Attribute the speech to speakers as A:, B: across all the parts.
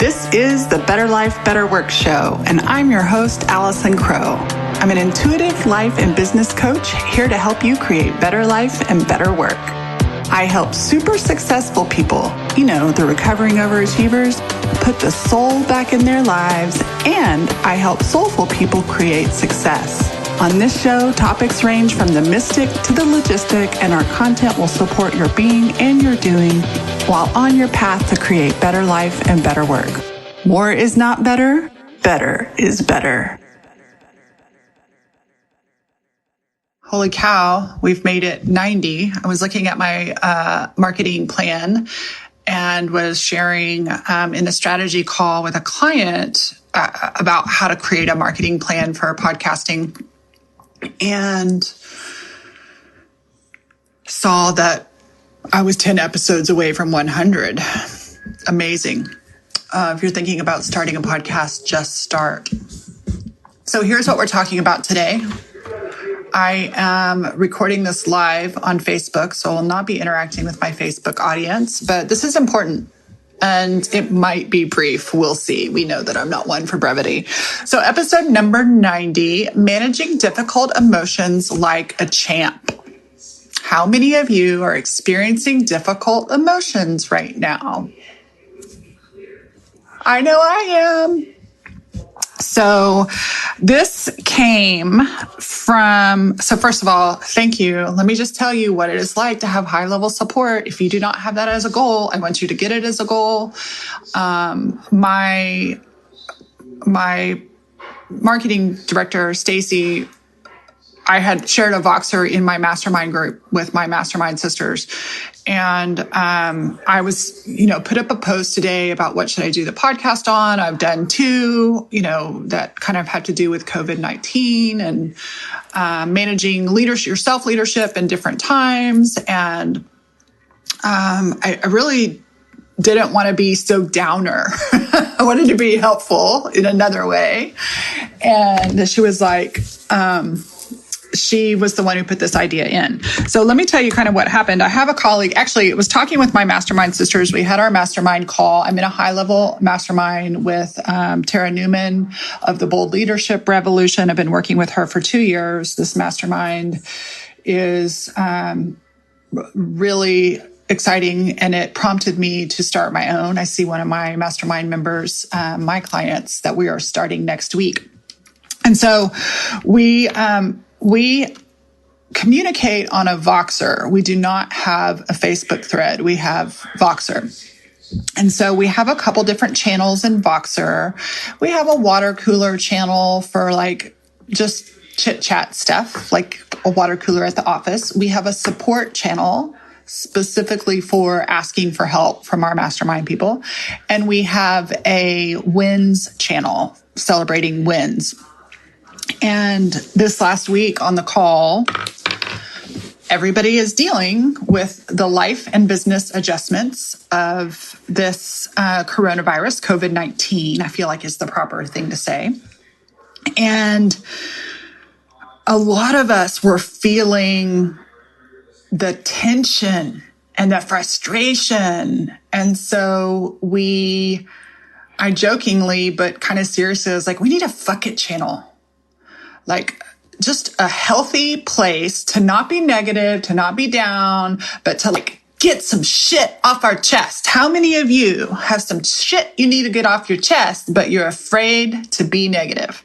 A: This is the Better Life, Better Work show, and I'm your host, Allison Crow. I'm an intuitive life and business coach here to help you create better life and better work. I help super successful people, the recovering overachievers, put the soul back in their lives, and I help soulful people create success. On this show, topics range from the mystic to the logistic, and our content will support your being and your doing while on your path to create better life and better work. More is not better. Better is better. Holy cow, we've made it 90. I was looking at my marketing plan and was sharing in a strategy call with a client about how to create a marketing plan for podcasting, and saw that I was 10 episodes away from 100. Amazing. If you're thinking about starting a podcast, just start. So here's what we're talking about today. I am recording this live on Facebook, so I will not be interacting with my Facebook audience, but this is important. And it might be brief. We'll see. We know that I'm not one for brevity. So episode number 90, managing difficult emotions like a champ. How many of you are experiencing difficult emotions right now? I know I am. So this came from, first of all, thank you. Let me just tell you what it is like to have high level support. If you do not have that as a goal, I want you to get it as a goal. My marketing director, Stacy, I had shared a Voxer in my mastermind group with my mastermind sisters. And I was, put up a post today about what should I do the podcast on. I've done two, that kind of had to do with COVID-19 and managing leadership, your self-leadership in different times. And I really didn't want to be so downer. I wanted to be helpful in another way. And she was like, she was the one who put this idea in. So let me tell you kind of what happened. I have a colleague, actually, it was talking with my mastermind sisters. We had our mastermind call. I'm in a high level mastermind with Tara Newman of the Bold Leadership Revolution. I've been working with her for 2 years. This mastermind is really exciting, and it prompted me to start my own. I see one of my mastermind members, my clients, that we are starting next week. And so we communicate on a Voxer. We do not have a Facebook thread. We have Voxer. And so we have a couple different channels in Voxer. We have a water cooler channel for just chit chat stuff, like a water cooler at the office. We have a support channel specifically for asking for help from our mastermind people. And we have a wins channel celebrating wins. And this last week on the call, everybody is dealing with the life and business adjustments of this coronavirus, COVID-19, I feel like is the proper thing to say. And a lot of us were feeling the tension and the frustration. And so I jokingly, but kind of seriously, was like, we need a fuck it channel. Like just a healthy place to not be negative, to not be down, but to get some shit off our chest. How many of you have some shit you need to get off your chest, but you're afraid to be negative?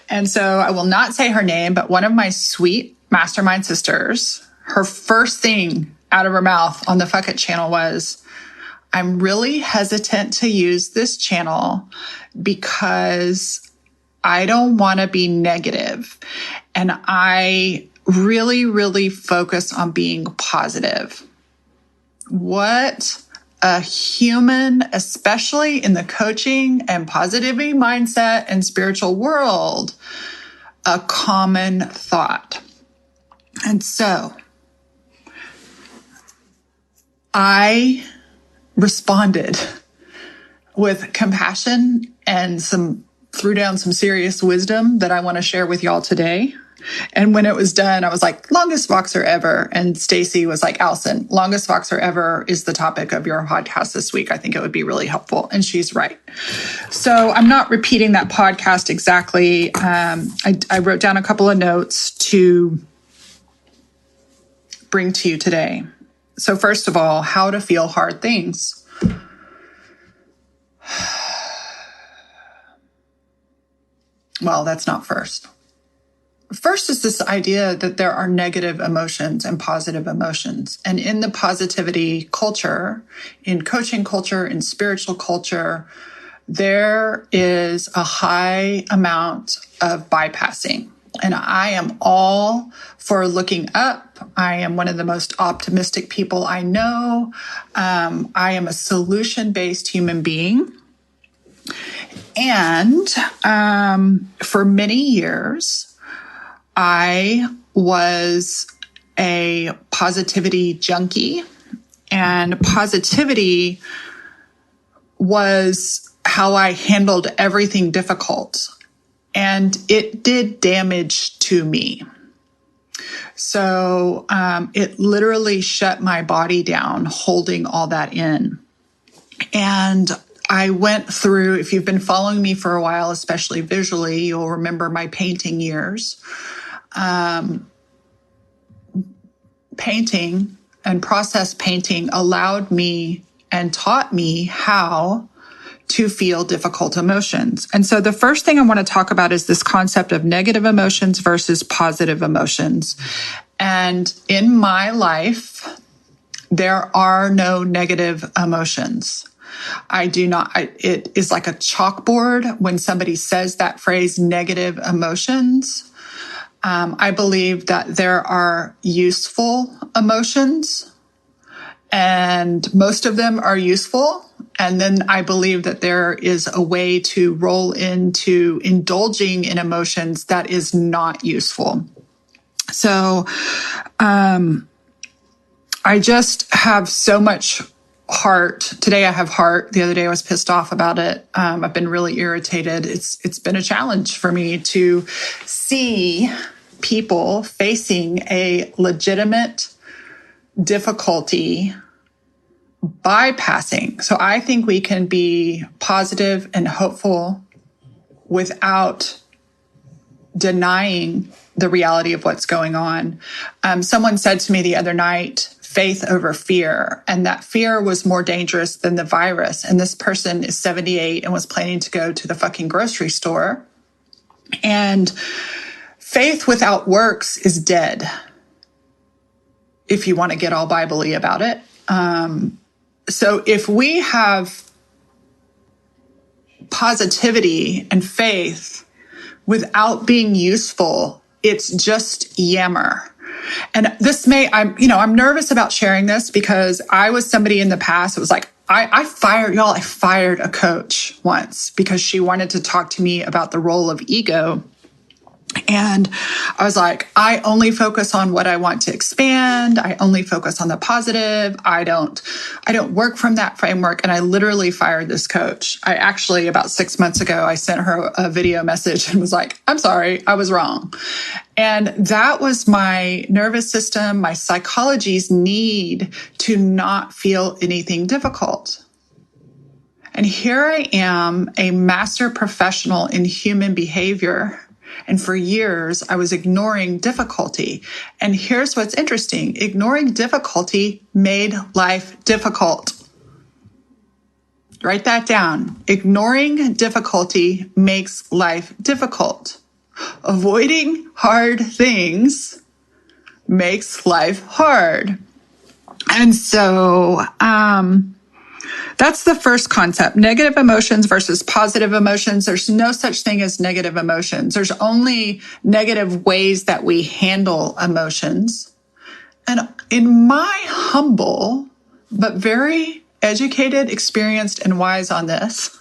A: And so I will not say her name, but one of my sweet mastermind sisters, her first thing out of her mouth on the Fuck It channel was, I'm really hesitant to use this channel because I don't want to be negative. And I really, really focus on being positive. What a human, especially in the coaching and positivity mindset and spiritual world, a common thought. And so I responded with compassion and some threw down some serious wisdom that I want to share with y'all today. And when it was done, I was like, longest Voxer ever. And Stacy was like, Allison, longest Voxer ever is the topic of your podcast this week. I think it would be really helpful. And she's right. So I'm not repeating that podcast exactly. I wrote down a couple of notes to bring to you today. So first of all, how to feel hard things. Well, that's not first. First is this idea that there are negative emotions and positive emotions. And in the positivity culture, in coaching culture, in spiritual culture, there is a high amount of bypassing. And I am all for looking up. I am one of the most optimistic people I know. I am a solution-based human being. And for many years, I was a positivity junkie, and positivity was how I handled everything difficult, and it did damage to me. So it literally shut my body down, holding all that in. And I went through, if you've been following me for a while, especially visually, you'll remember my painting years. Painting and process painting allowed me and taught me how to feel difficult emotions. And so the first thing I want to talk about is this concept of negative emotions versus positive emotions. And in my life, there are no negative emotions. It is like a chalkboard when somebody says that phrase, negative emotions. I believe that there are useful emotions, and most of them are useful. And then I believe that there is a way to roll into indulging in emotions that is not useful. So I just have so much heart. Today I have heart. The other day I was pissed off about it. I've been really irritated. It's been a challenge for me to see people facing a legitimate difficulty bypassing. So I think we can be positive and hopeful without denying the reality of what's going on. Someone said to me the other night, faith over fear. And that fear was more dangerous than the virus. And this person is 78 and was planning to go to the fucking grocery store. And faith without works is dead, if you want to get all Bible-y about it. So if we have positivity and faith without being useful, it's just yammer. And I'm nervous about sharing this because I was somebody in the past that was like, I fired a coach once because she wanted to talk to me about the role of ego. And I was like, I only focus on what I want to expand. I only focus on the positive. I don't work from that framework. And I literally fired this coach. I actually, about 6 months ago, I sent her a video message and was like, I'm sorry, I was wrong. And that was my nervous system, my psychology's need to not feel anything difficult. And here I am, a master professional in human behavior. And for years, I was ignoring difficulty. And here's what's interesting. Ignoring difficulty made life difficult. Write that down. Ignoring difficulty makes life difficult. Avoiding hard things makes life hard. And so, that's the first concept, negative emotions versus positive emotions. There's no such thing as negative emotions. There's only negative ways that we handle emotions. And in my humble, but very educated, experienced, and wise on this,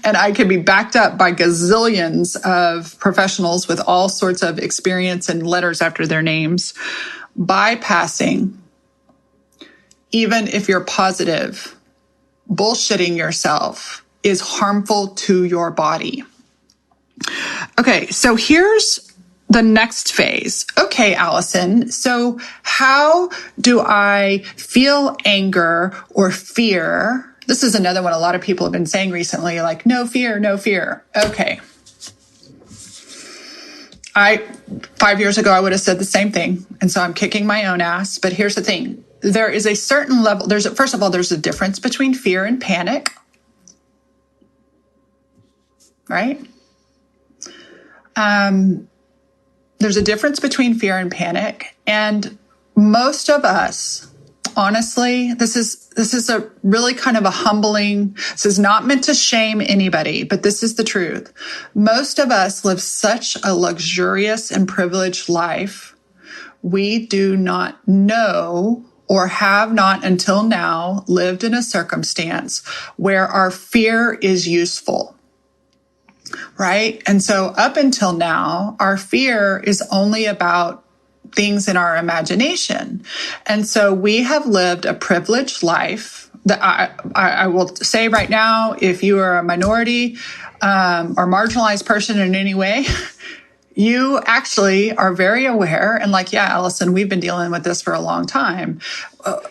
A: and I can be backed up by gazillions of professionals with all sorts of experience and letters after their names, bypassing, even if you're positive, bullshitting yourself, is harmful to your body. Okay, so here's the next phase. Okay, Allison, so how do I feel anger or fear? This is another one a lot of people have been saying recently, like, no fear, no fear. Okay. 5 years ago, I would have said the same thing. And so I'm kicking my own ass. But here's the thing. There is a certain level. First of all, there's a difference between fear and panic. Right? There's a difference between fear and panic. And most of us, honestly, this is a really kind of a humbling, this is not meant to shame anybody, but this is the truth. Most of us live such a luxurious and privileged life. We do not know or have not until now lived in a circumstance where our fear is useful. Right? And so up until now, our fear is only about things in our imagination. And so we have lived a privileged life that I will say right now, if you are a minority or marginalized person in any way, you actually are very aware. And like, yeah, Allison, we've been dealing with this for a long time,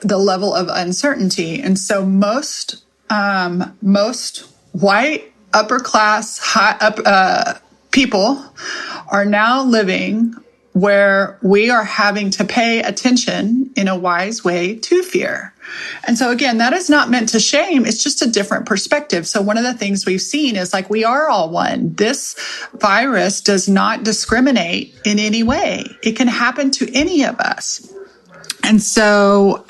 A: the level of uncertainty. And so most white, upper class, people are now living where we are having to pay attention in a wise way to fear. And so again, that is not meant to shame. It's just a different perspective. So one of the things we've seen is like, we are all one. This virus does not discriminate in any way. It can happen to any of us. And so,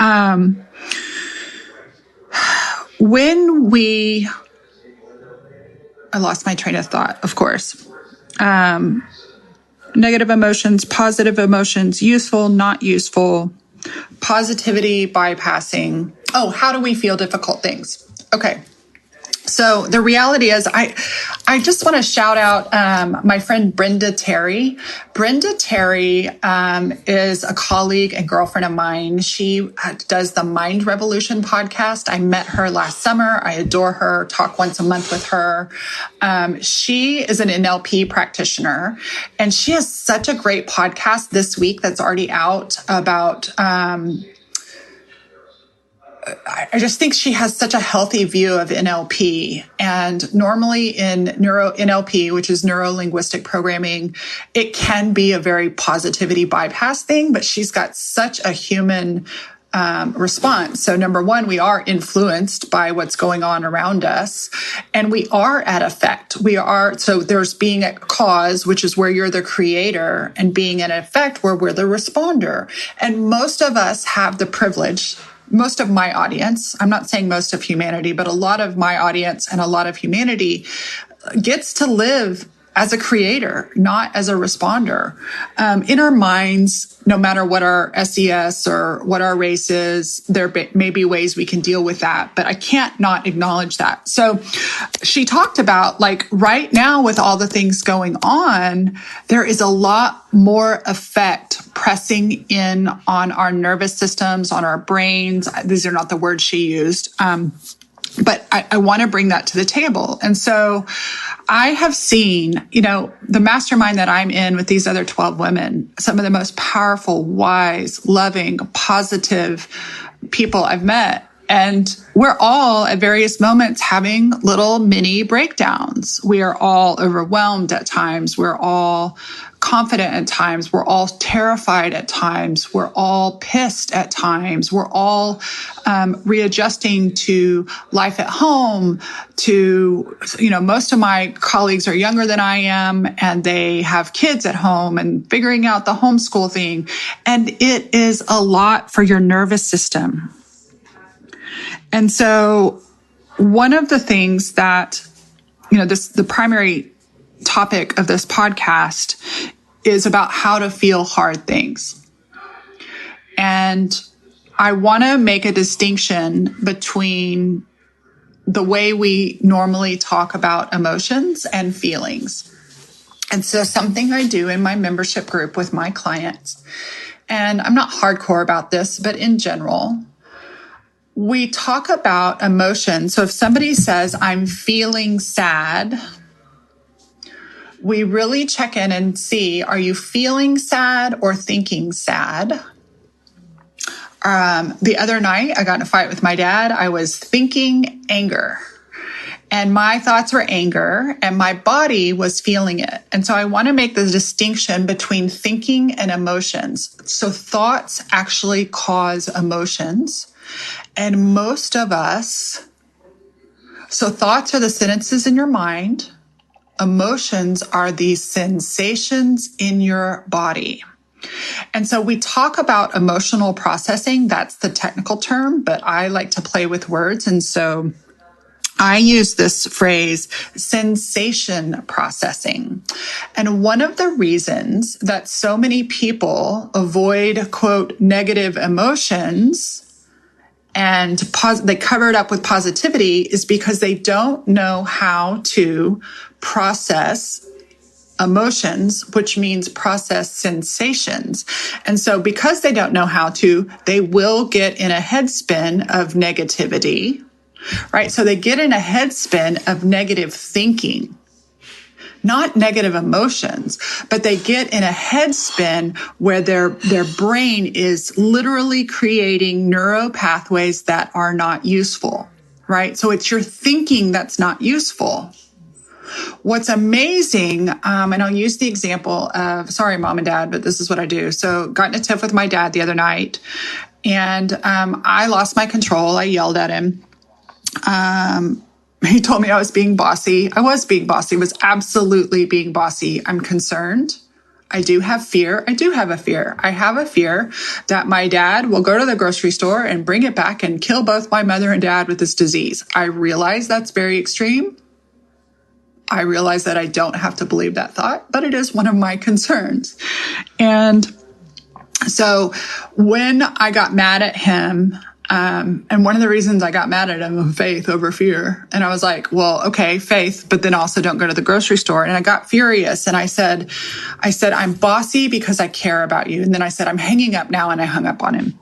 A: I lost my train of thought, of course. Negative emotions, positive emotions, useful, not useful, positivity, bypassing. Oh, how do we feel difficult things? Okay. So the reality is I just want to shout out my friend Brenda Terry. Brenda Terry is a colleague and girlfriend of mine. She does the Mind Revolution podcast. I met her last summer. I adore her, talk once a month with her. She is an NLP practitioner, and she has such a great podcast this week that's already out about I just think she has such a healthy view of NLP. And normally in NLP, which is neuro-linguistic programming, it can be a very positivity bypass thing, but she's got such a human response. So number one, we are influenced by what's going on around us, and we are at effect. So there's being at cause, which is where you're the creator, and being at effect where we're the responder. And most of us have the privilege. Most of my audience, I'm not saying most of humanity, but a lot of my audience and a lot of humanity gets to live as a creator, not as a responder. In our minds, no matter what our SES or what our race is, there may be ways we can deal with that, but I can't not acknowledge that. So she talked about, like, right now with all the things going on, there is a lot more effect pressing in on our nervous systems, on our brains. These are not the words she used. But I want to bring that to the table. And so I have seen, the mastermind that I'm in with these other 12 women, some of the most powerful, wise, loving, positive people I've met. And we're all at various moments having little mini breakdowns. We are all overwhelmed at times. We're all confident at times. We're all terrified at times. We're all pissed at times. We're all readjusting to life at home. Most of my colleagues are younger than I am, and they have kids at home and figuring out the homeschool thing. And it is a lot for your nervous system. And so one of the things that, the primary topic of this podcast is about how to feel hard things. And I want to make a distinction between the way we normally talk about emotions and feelings. And so something I do in my membership group with my clients, and I'm not hardcore about this, but in general, we talk about emotion. So if somebody says, I'm feeling sad, we really check in and see, are you feeling sad or thinking sad? The other night, I got in a fight with my dad. I was thinking anger. And my thoughts were anger, and my body was feeling it. And so I want to make the distinction between thinking and emotions. So thoughts actually cause emotions. And most of us, so thoughts are the sentences in your mind. Emotions are these sensations in your body. And so we talk about emotional processing. That's the technical term, but I like to play with words. And so I use this phrase, sensation processing. And one of the reasons that so many people avoid, quote, negative emotions and they cover it up with positivity is because they don't know how to process emotions, which means process sensations. And so because they don't know how to, they will get in a headspin of negativity. Right? So they get in a headspin of negative thinking, not negative emotions, but they get in a headspin where their brain is literally creating neuro pathways that are not useful, right? So it's your thinking that's not useful. What's amazing, and I'll use the example of, sorry, mom and dad, but this is what I do. So got in a tiff with my dad the other night, and I lost my control. I yelled at him. He told me I was being bossy. I was being bossy, was absolutely being bossy. I'm concerned. I do have fear. I do have a fear. I have a fear that my dad will go to the grocery store and bring it back and kill both my mother and dad with this disease. I realize that's very extreme. I realize that I don't have to believe that thought, but it is one of my concerns. And so when I got mad at him, and one of the reasons I got mad at him was faith over fear. And I was like, well, okay, faith, but then also don't go to the grocery store. And I got furious. And I said, I'm bossy because I care about you. And then I said, I'm hanging up now. And I hung up on him.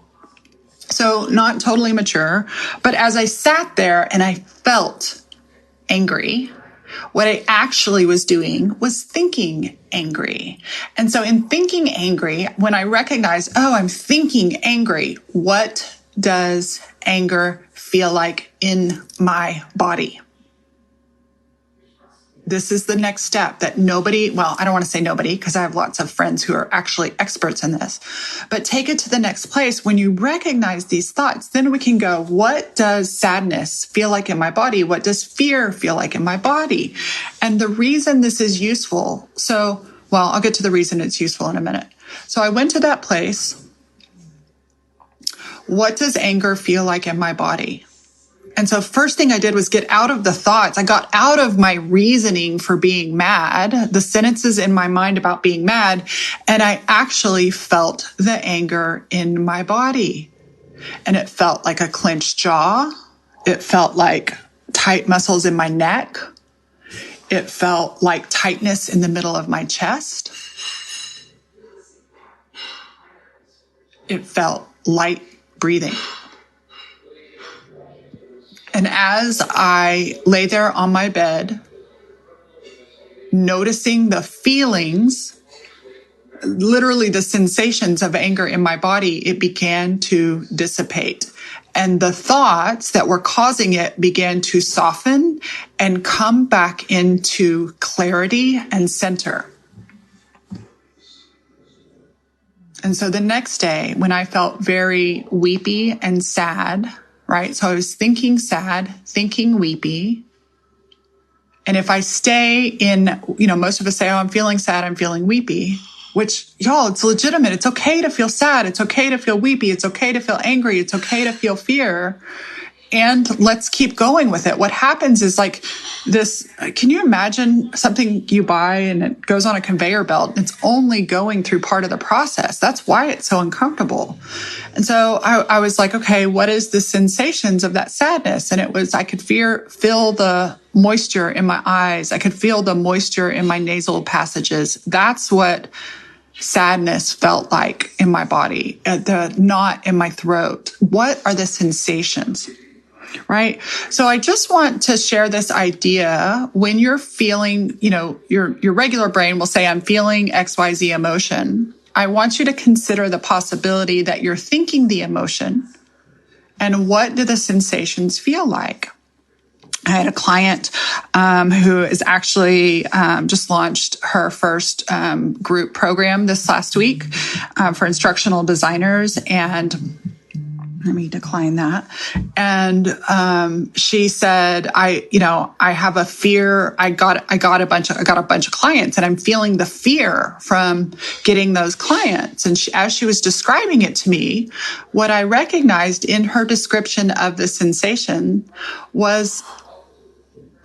A: So not totally mature, but as I sat there and I felt angry, what I actually was doing was thinking angry. And so in thinking angry, when I recognize, oh, I'm thinking angry, what does anger feel like in my body? This is the next step that nobody, well, I don't want to say nobody because I have lots of friends who are actually experts in this, but take it to the next place. When you recognize these thoughts, then we can go, what does sadness feel like in my body? What does fear feel like in my body? And the reason this is useful, I'll get to the reason it's useful in a minute. So I went to that place. What does anger feel like in my body? And so first thing I did was get out of the thoughts. I got out of my reasoning for being mad, the sentences in my mind about being mad, and I actually felt the anger in my body. And it felt like a clenched jaw. It felt like tight muscles in my neck. It felt like tightness in the middle of my chest. It felt light breathing. And as I lay there on my bed, noticing the feelings, literally the sensations of anger in my body, it began to dissipate. And the thoughts that were causing it began to soften and come back into clarity and center. And so the next day, when I felt very weepy and sad, right? So I was thinking sad, thinking weepy. And if I stay in, most of us say, oh, I'm feeling sad, I'm feeling weepy, which, y'all, it's legitimate. It's okay to feel sad. It's okay to feel weepy. It's okay to feel angry. It's okay to feel fear. And let's keep going with it. What happens is like this, can you imagine something you buy and it goes on a conveyor belt and it's only going through part of the process? That's why it's so uncomfortable. And so I was like, okay, what is the sensations of that sadness? And it was, I could feel the moisture in my eyes. I could feel the moisture in my nasal passages. That's what sadness felt like in my body, the knot in my throat. What are the sensations? Right. So I just want to share this idea. When you're feeling, your regular brain will say, I'm feeling XYZ emotion. I want you to consider the possibility that you're thinking the emotion, and what do the sensations feel like? I had a client who is actually just launched her first group program this last week for instructional designers, and let me decline that. And she said, I have a fear. I got a bunch of clients, and I'm feeling the fear from getting those clients. And as she was describing it to me, what I recognized in her description of the sensation was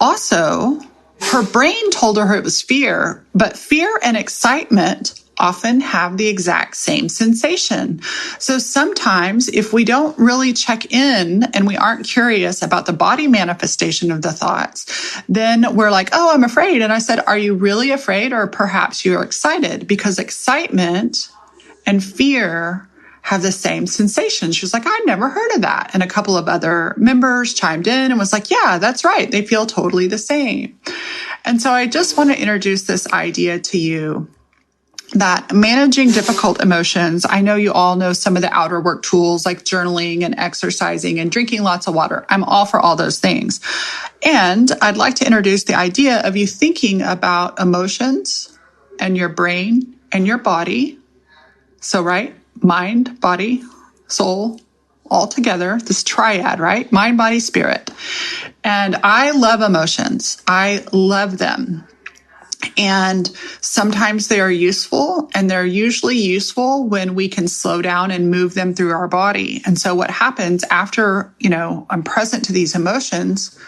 A: also her brain told her it was fear, but fear and excitement often have the exact same sensation. So sometimes if we don't really check in and we aren't curious about the body manifestation of the thoughts, then we're like, oh, I'm afraid. And I said, are you really afraid? Or perhaps you're excited? Because excitement and fear have the same sensation. She was like, I never heard of that. And a couple of other members chimed in and was like, yeah, that's right. They feel totally the same. And so I just want to introduce this idea to you that managing difficult emotions, I know you all know some of the outer work tools like journaling and exercising and drinking lots of water. I'm all for all those things. And I'd like to introduce the idea of you thinking about emotions and your brain and your body. So, right? Mind, body, soul, all together, this triad, right? Mind, body, spirit. And I love emotions. I love them. And sometimes they are useful, and they're usually useful when we can slow down and move them through our body. And so what happens after, I'm present to these emotions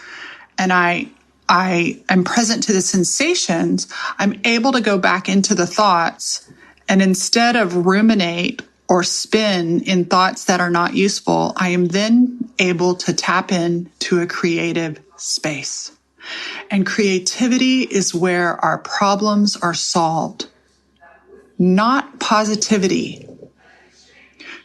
A: and I am present to the sensations, I'm able to go back into the thoughts, and instead of ruminate or spin in thoughts that are not useful, I am then able to tap into a creative space. And creativity is where our problems are solved, not positivity.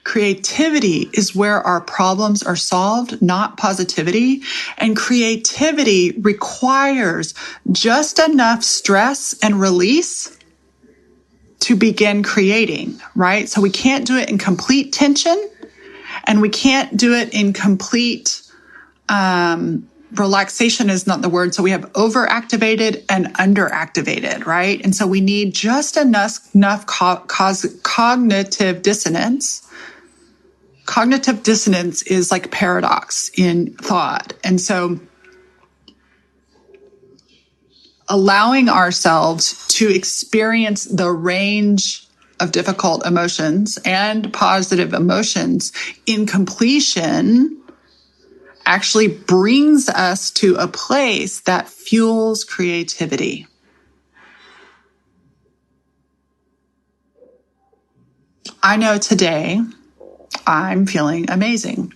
A: Creativity is where our problems are solved, not positivity. And creativity requires just enough stress and release to begin creating, right? So we can't do it in complete tension, and we can't do it in complete, relaxation is not the word. So we have overactivated and underactivated, right? And so we need just enough cognitive dissonance. Cognitive dissonance is like paradox in thought. And so allowing ourselves to experience the range of difficult emotions and positive emotions in completion actually brings us to a place that fuels creativity. I know today I'm feeling amazing.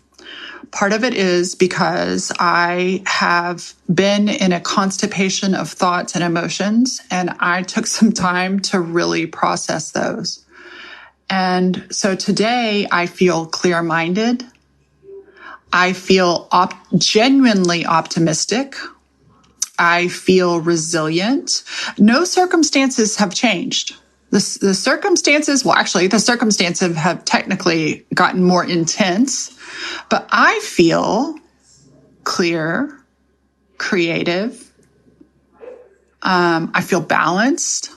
A: Part of it is because I have been in a constipation of thoughts and emotions, and I took some time to really process those. And so today I feel clear-minded. I feel genuinely optimistic. I feel resilient. No circumstances have changed. The circumstances have technically gotten more intense, but I feel clear, creative. I feel balanced.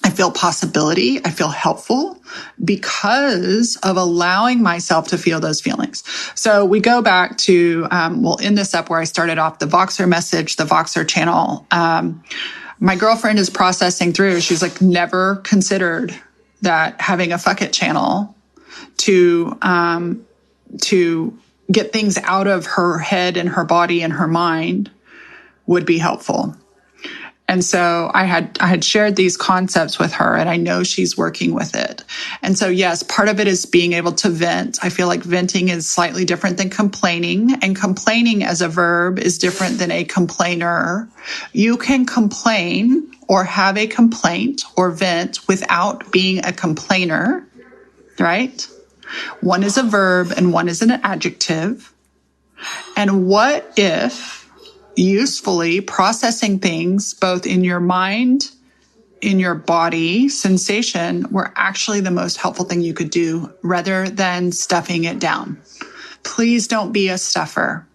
A: I feel possibility. I feel helpful because of allowing myself to feel those feelings. So we go back to, we'll end this up where I started off, the Voxer message, the Voxer channel. My girlfriend is processing through. She's like, never considered that having a fuck it channel to get things out of her head and her body and her mind would be helpful. And so I had shared these concepts with her, and I know she's working with it. And so, yes, part of it is being able to vent. I feel like venting is slightly different than complaining, and complaining as a verb is different than a complainer. You can complain or have a complaint or vent without being a complainer, right? One is a verb and one is an adjective. And what if usefully processing things both in your mind, in your body, sensation, were actually the most helpful thing you could do rather than stuffing it down? Please don't be a stuffer.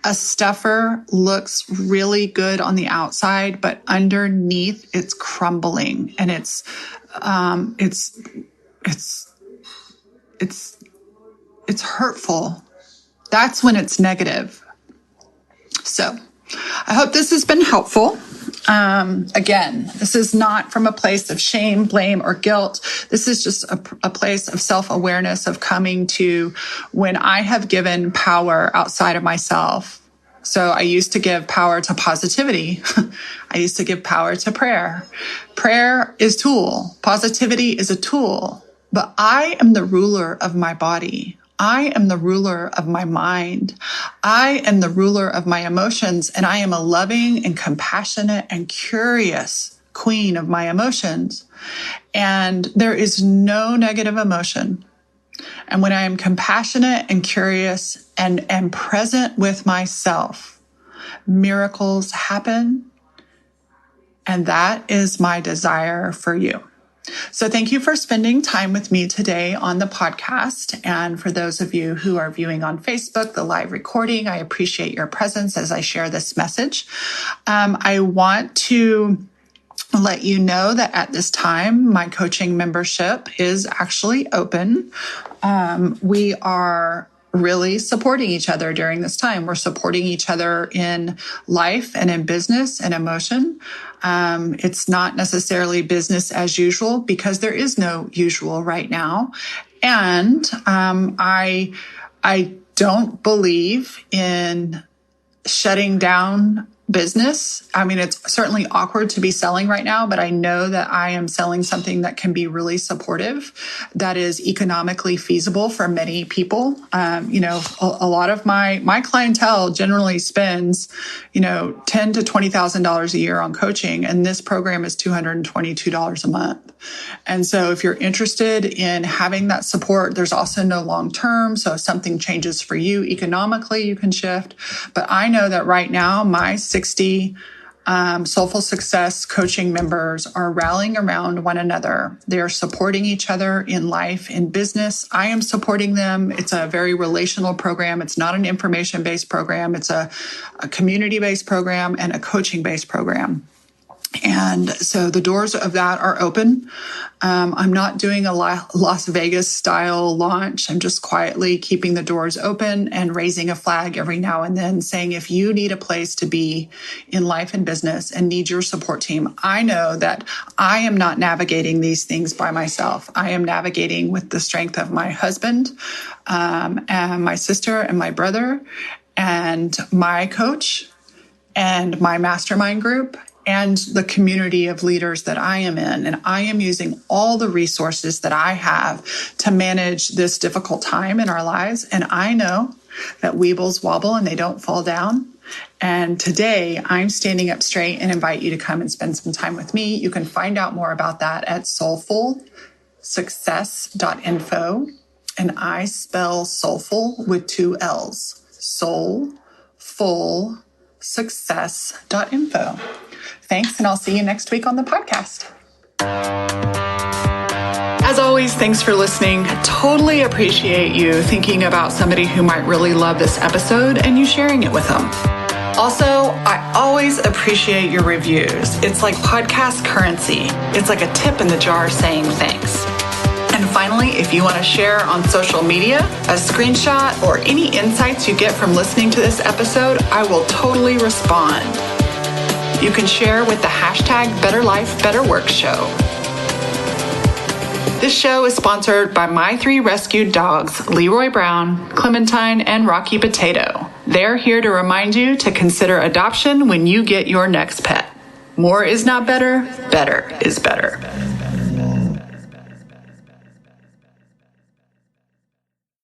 A: A stuffer looks really good on the outside, but underneath it's crumbling, and it's hurtful. That's when it's negative. So I hope this has been helpful. Again, this is not from a place of shame, blame, or guilt. This is just a place of self-awareness, of coming to when I have given power outside of myself. So I used to give power to positivity. I used to give power to prayer. Prayer is tool. Positivity is a tool. But I am the ruler of my body. I am the ruler of my mind. I am the ruler of my emotions, and I am a loving and compassionate and curious queen of my emotions. And there is no negative emotion. And when I am compassionate and curious and am present with myself, miracles happen. And that is my desire for you. So thank you for spending time with me today on the podcast. And for those of you who are viewing on Facebook, the live recording, I appreciate your presence as I share this message. I want to let you know that at this time, my coaching membership is actually open. We are really supporting each other during this time. We're supporting each other in life and in business and emotion. It's not necessarily business as usual because there is no usual right now. And I don't believe in shutting down business. I mean, it's certainly awkward to be selling right now, but I know that I am selling something that can be really supportive, that is economically feasible for many people. A lot of my clientele generally spends, $10,000 to $20,000 a year on coaching, and this program is $222 a month. And so if you're interested in having that support, there's also no long term. So if something changes for you economically, you can shift. But I know that right now, my 60 Soulful Success coaching members are rallying around one another. They are supporting each other in life, in business. I am supporting them. It's a very relational program. It's not an information-based program. It's a community-based program and a coaching-based program. And so the doors of that are open. I'm not doing a Las Vegas style launch. I'm just quietly keeping the doors open and raising a flag every now and then saying, if you need a place to be in life and business and need your support team, I know that I am not navigating these things by myself. I am navigating with the strength of my husband, and my sister and my brother and my coach and my mastermind group and the community of leaders that I am in. And I am using all the resources that I have to manage this difficult time in our lives. And I know that weebles wobble and they don't fall down. And today I'm standing up straight and invite you to come and spend some time with me. You can find out more about that at soulfulsuccess.info. And I spell soulful with 2 L's. Soulfulsuccess.info. Thanks, and I'll see you next week on the podcast. As always, thanks for listening. Totally appreciate you thinking about somebody who might really love this episode and you sharing it with them. Also, I always appreciate your reviews. It's like podcast currency. It's like a tip in the jar saying thanks. And finally, if you want to share on social media a screenshot or any insights you get from listening to this episode, I will totally respond. You can share with the hashtag Better Life, Better Work Show. This show is sponsored by my 3 rescued dogs, Leroy Brown, Clementine, and Rocky Potato. They're here to remind you to consider adoption when you get your next pet. More is not better, better is better.